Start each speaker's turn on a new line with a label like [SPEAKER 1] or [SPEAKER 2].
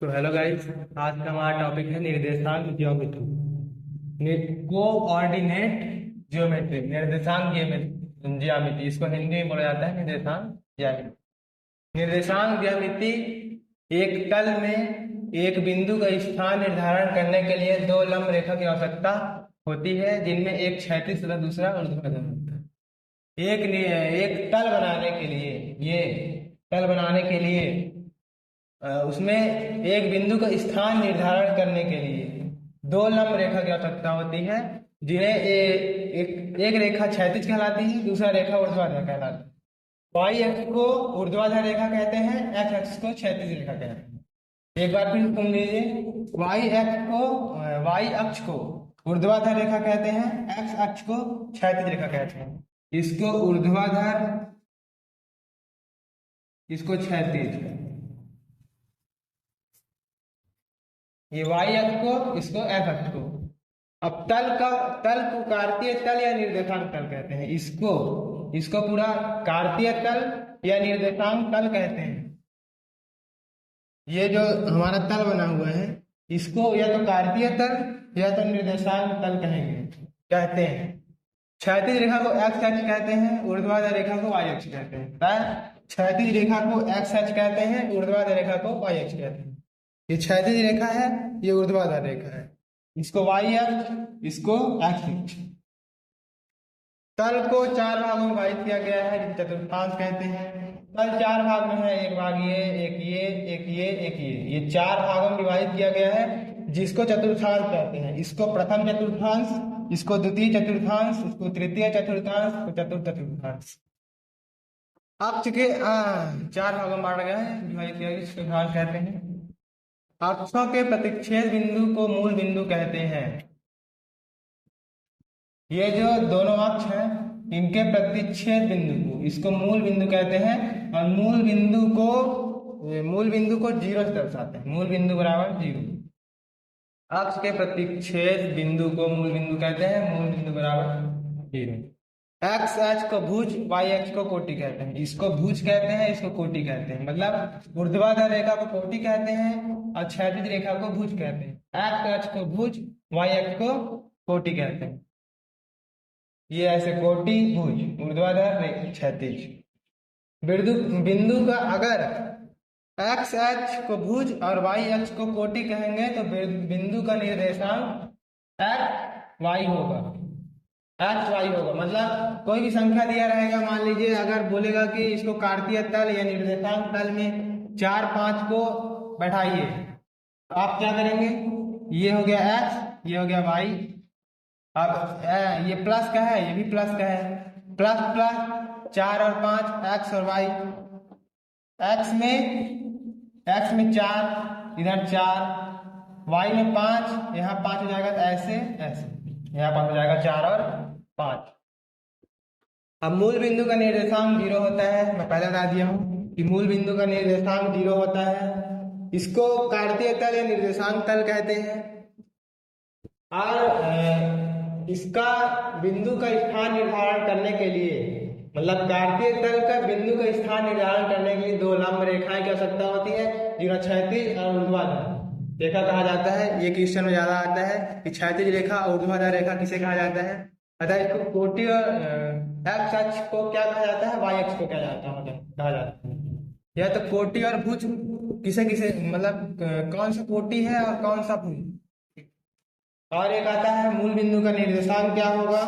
[SPEAKER 1] तो hello guys, आज का हमारा टॉपिक है निर्देशांक ज्योमेट्री। कोऑर्डिनेट ज्योमेट्री, निर्देशांक ज्यामिति, इसको हिंदी में बोला जाता है निर्देशांक ज्यामिति। निर्देशांक ज्यामिति एक तल में एक बिंदु का स्थान निर्धारण करने के लिए दो लंब रेखा की आवश्यकता होती है, जिनमें एक क्षैतिज तथा दूसरा ऊर्ध्वाधर होता है। एक तल बनाने के लिए, ये तल बनाने के लिए उसमें एक बिंदु का स्थान निर्धारण करने के लिए दो लंब रेखा की आवश्यकता होती है, जिन्हें एक रेखा क्षैतिज कहलाती है, दूसरा रेखा ऊर्ध्वाधर कहलाती है। वाई अक्ष को ऊर्ध्वाधर रेखा कहते हैं, एक्स अक्ष को क्षैतिज रेखा कहते हैं। एक बार फिर सुन लीजिए, वाई अक्ष को ऊर्ध्वाधर रेखा कहते हैं, एक्स अक्ष को क्षैतिज रेखा कहते हैं। इसको ऊर्ध्वाधर, इसको क्षैतिज। ये वाई अक्ष को, इसको एक्स अक्ष को। अब तल को कार्तीय तल या निर्देशांक तल कहते हैं। इसको पूरा कार्तीय तल या निर्देशांक तल कहते हैं। ये जो हमारा तल बना हुआ है, इसको या तो कार्तीय तल या तो निर्देशांक तल कहते हैं। क्षैतिज रेखा को एक्स अक्ष कहते हैं, ऊर्ध्वाधर रेखा को वाई अक्ष कहते हैं। क्षैतिज रेखा को एक्स अक्ष कहते हैं, ऊर्ध्वाधर रेखा को वाई अक्ष कहते हैं। ये क्षैतिज रेखा है, ये ऊर्ध्वाधर रेखा है। इसको वाई अक्ष, इसको एक्स अक्ष। तल को चार भागों में विभाजित किया गया है, जिसे चतुर्थांश कहते हैं। तल चार भाग में है, एक भाग ये, एक ये, एक ये, एक ये चार भागों में विभाजित किया गया है, जिसको चतुर्थांश कहते हैं। इसको प्रथम चतुर्थांश, इसको द्वितीय चतुर्थांश, इसको तृतीय चतुर्थांश, इसको चतुर्थ चतुर्थांश। अक्ष के चार भागों में बांटा गया है, विभाजित किया गया, इसको चतुर्थांश कहते हैं। अक्षों के प्रतिच्छेद बिंदु को मूल बिंदु कहते हैं। ये जो दोनों अक्ष हैं, इनके प्रतिच्छेद बिंदु को, इसको मूल बिंदु कहते हैं। और मूल बिंदु को जीरो से दर्शाते हैं। मूल बिंदु बराबर जीरो। अक्ष के प्रतिच्छेद बिंदु को मूल बिंदु कहते हैं, मूल बिंदु बराबर जीरो। एक्स अक्ष को भुज, वाई अक्ष को कोटि कहते हैं। इसको भुज कहते हैं, इसको कोटि कहते हैं। मतलब ऊर्ध्वाधर रेखा को कोटि कहते हैं और क्षैतिज रेखा को भुज कहते हैं। एक्स अक्ष को भुज, वाई अक्ष को कोटि कहते हैं। ये ऐसे कोटि, भुज, ऊर्ध्वाधर, क्षैतिज। बिंदु का अगर एक्स अक्ष को भुज और वाई अक्ष को कोटि कहेंगे तो बिंदु का निर्देशांक एक्स वाई होगा। मतलब कोई भी संख्या दिया रहेगा, मान लीजिए अगर बोलेगा कि इसको कार्तीय तल या निर्देशांक तल में 4, 5 को बैठाइए, तो आप क्या करेंगे? ये हो गया एक्स, ये हो गया वाई। अब ये प्लस का है, ये भी प्लस का है। प्लस प्लस 4 और 5, एक्स और वाई। एक्स में 4, इधर 4, वाई में 5, यहाँ 5 हो जाएगा, तो ऐसे यहाँ 5 हो जाएगा, 4 और 5। अब मूल बिंदु का निर्देशांक 0 होता है। मैं पहले बता दिया हूँ कि मूल बिंदु का निर्देशांक 0 होता है। इसको कार्तीय तल या निर्देशांक तल कहते हैं। और इसका बिंदु का स्थान निर्धारण करने के लिए, मतलब कार्तीय तल का बिंदु का स्थान निर्धारण करने के लिए दो लंब रेखाएं की आवश्यकता होती है, जिन्हें क्षैतिज और ऊर्ध्वाधर रेखा कहा जाता है। ये क्वेश्चन में ज्यादा आता है कि क्षैतिज रेखा और ऊर्ध्वाधर रेखा किसे कहा जाता है। अतः इसको कोटि और एक्स अक्ष को क्या कहा जाता है, वाई अक्ष को क्या कहा जाता है। या तो कोटि और भुज किसे मतलब कौन सा कोटि है और कौन सा भुज। और एक आता है मूल बिंदु का निर्देशांक क्या होगा,